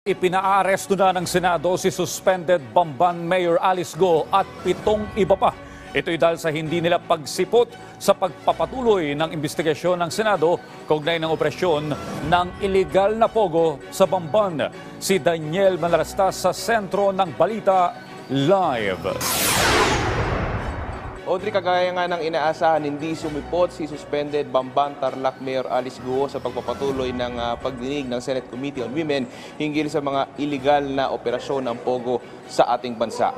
Ipinaaresto na ng Senado si suspended Bamban Mayor Alice Go at 7 iba pa. Ito'y dahil sa hindi nila pagsipot sa pagpapatuloy ng investigasyon ng Senado kaugnay ng operasyon ng iligal na pogo sa Bamban. Si Daniel Manalastas sa sentro ng Balita Live. Audrey, kagaya nga ng inaasahan, hindi sumipot si suspended Bamban Tarlac Mayor Alice Go sa pagpapatuloy ng pagdinig ng Senate Committee on Women hinggil sa mga iligal na operasyon ng pogo sa ating bansa.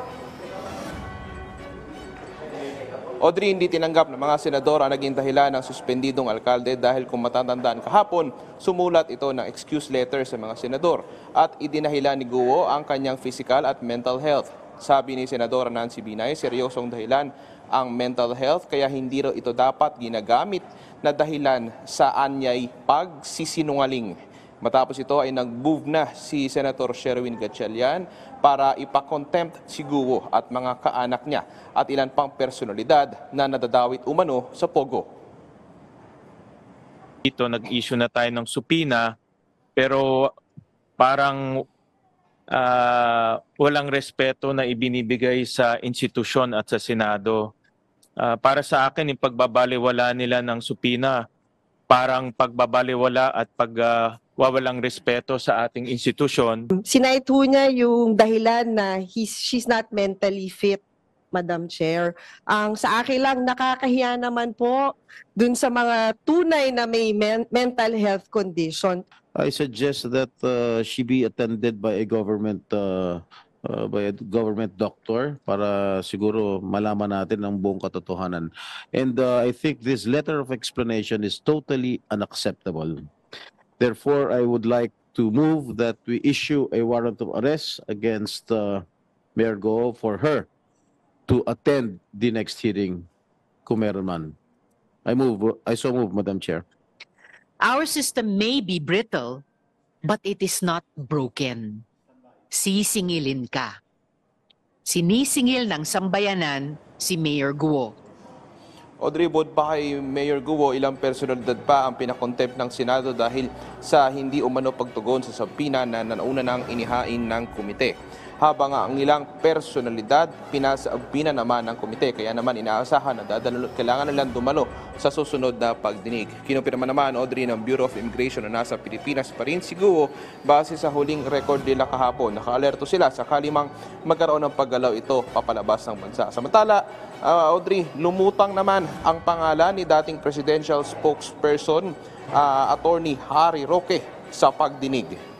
Audrey, hindi tinanggap ng mga senador ang naging dahilan ng suspendidong alkalde dahil kung matatandaan kahapon, sumulat ito ng excuse letter sa mga senador at idinahilan ni Guo ang kanyang physical at mental health. Sabi ni Senadora Nancy Binay, seryosong dahilan ang mental health kaya hindi raw ito dapat ginagamit na dahilan sa anyay pagsisinungaling. Matapos ito ay nag-move na si Senator Sherwin Gatchalian para ipakontempt si Guo at mga kaanak niya at ilan pang personalidad na nadadawit umano sa pogo. Dito nag-issue na tayo ng supina pero parang walang respeto na ibinibigay sa institusyon at sa Senado. Para sa akin, yung pagbabaliwala nila ng supina, parang pagbabaliwala at pagwawalang respeto sa ating institusyon. Sinight ho niya yung dahilan na she's not mentally fit, Madam Chair. Ang sa akin lang, nakakahiya naman po dun sa mga tunay na may mental health condition. I suggest that she be attended by a government doctor para siguro malaman natin ang buong katotohanan. And I think this letter of explanation is totally unacceptable. Therefore, I would like to move that we issue a warrant of arrest against Mayor Go for her to attend the next hearing kung meron man. I so move, Madam Chair. Our system may be brittle, but it is not broken. Sisingilin ka. Sinisingil ng sambayanan si Mayor Guo. Audrey, bukod pa kay Mayor Guo, ilang personalidad pa ang pinakontempt ng Senado dahil sa hindi umano pagtugon sa subpoena na nauna nang inihain ng komite. Habang ang ilang personalidad pinasabina naman ng komite, kaya naman inaasahan na kailangan nilang dumalo sa susunod na pagdinig. Kinumpirma naman, Audrey, ng Bureau of Immigration na nasa Pilipinas pa rin si Guo base sa huling record nila kahapon. Naka-alerto sila sakali mang magkaroon ng paggalaw ito papalabas ng bansa. Samantala, Audrey, lumutang naman ang pangalan ni dating presidential spokesperson, Attorney Harry Roque, sa pagdinig.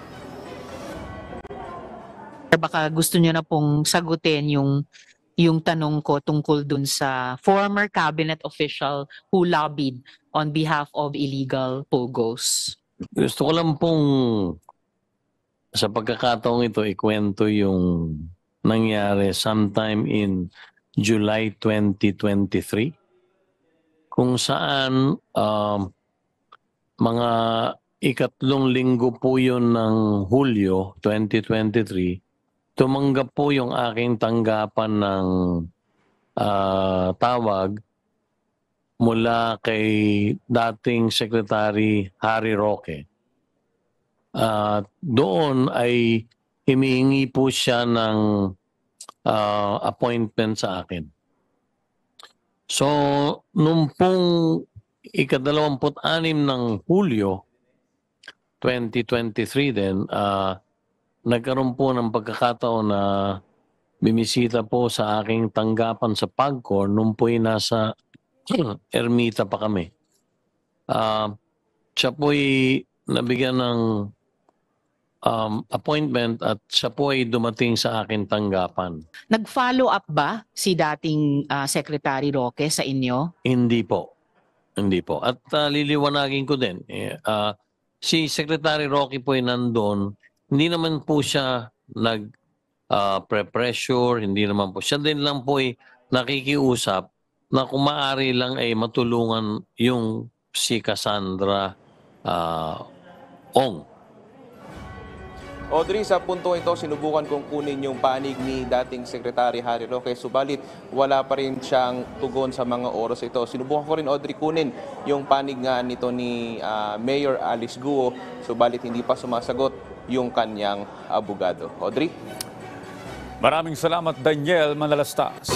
Baka gusto niyo na pong sagutin yung tanong ko tungkol dun sa former cabinet official who lobbied on behalf of illegal pogos. Gusto ko lang pong sa pagkakataong ito ikwento yung nangyari sometime in July 2023 kung saan mga ikatlong linggo po yun ng Hulyo 2023, tumanggap po yung aking tanggapan ng tawag mula kay dating Secretary Harry Roque. Doon ay humihingi po siya ng appointment sa akin. So, nung pong ika-26 ng Hulyo 2023 din, nagkaroon po ng pagkakataon na bimisita po sa aking tanggapan sa PAGCOR nung po'y nasa Ermita pa kami. Siya po'y nabigyan ng appointment at siya po'y dumating sa aking tanggapan. Nag-follow up ba si dating Secretary Roque sa inyo? Hindi po. Hindi po. At liliwanagin ko din, si Secretary Roque po'y nandun. Hindi naman po siya nag-pressure, hindi naman po. Siya din lang po ay nakikiusap na kung maaari lang ay matulungan yung si Cassandra Ong. Audrey, sa puntong ito, sinubukan kong kunin yung panig ni dating Secretary Harry Roque, subalit wala pa rin siyang tugon sa mga oras ito. Sinubukan ko rin, Audrey, kunin yung panig nga nito ni Mayor Alice Guo, subalit hindi pa sumasagot yung kanyang abogado. Audrey? Maraming salamat, Daniel Manalastas.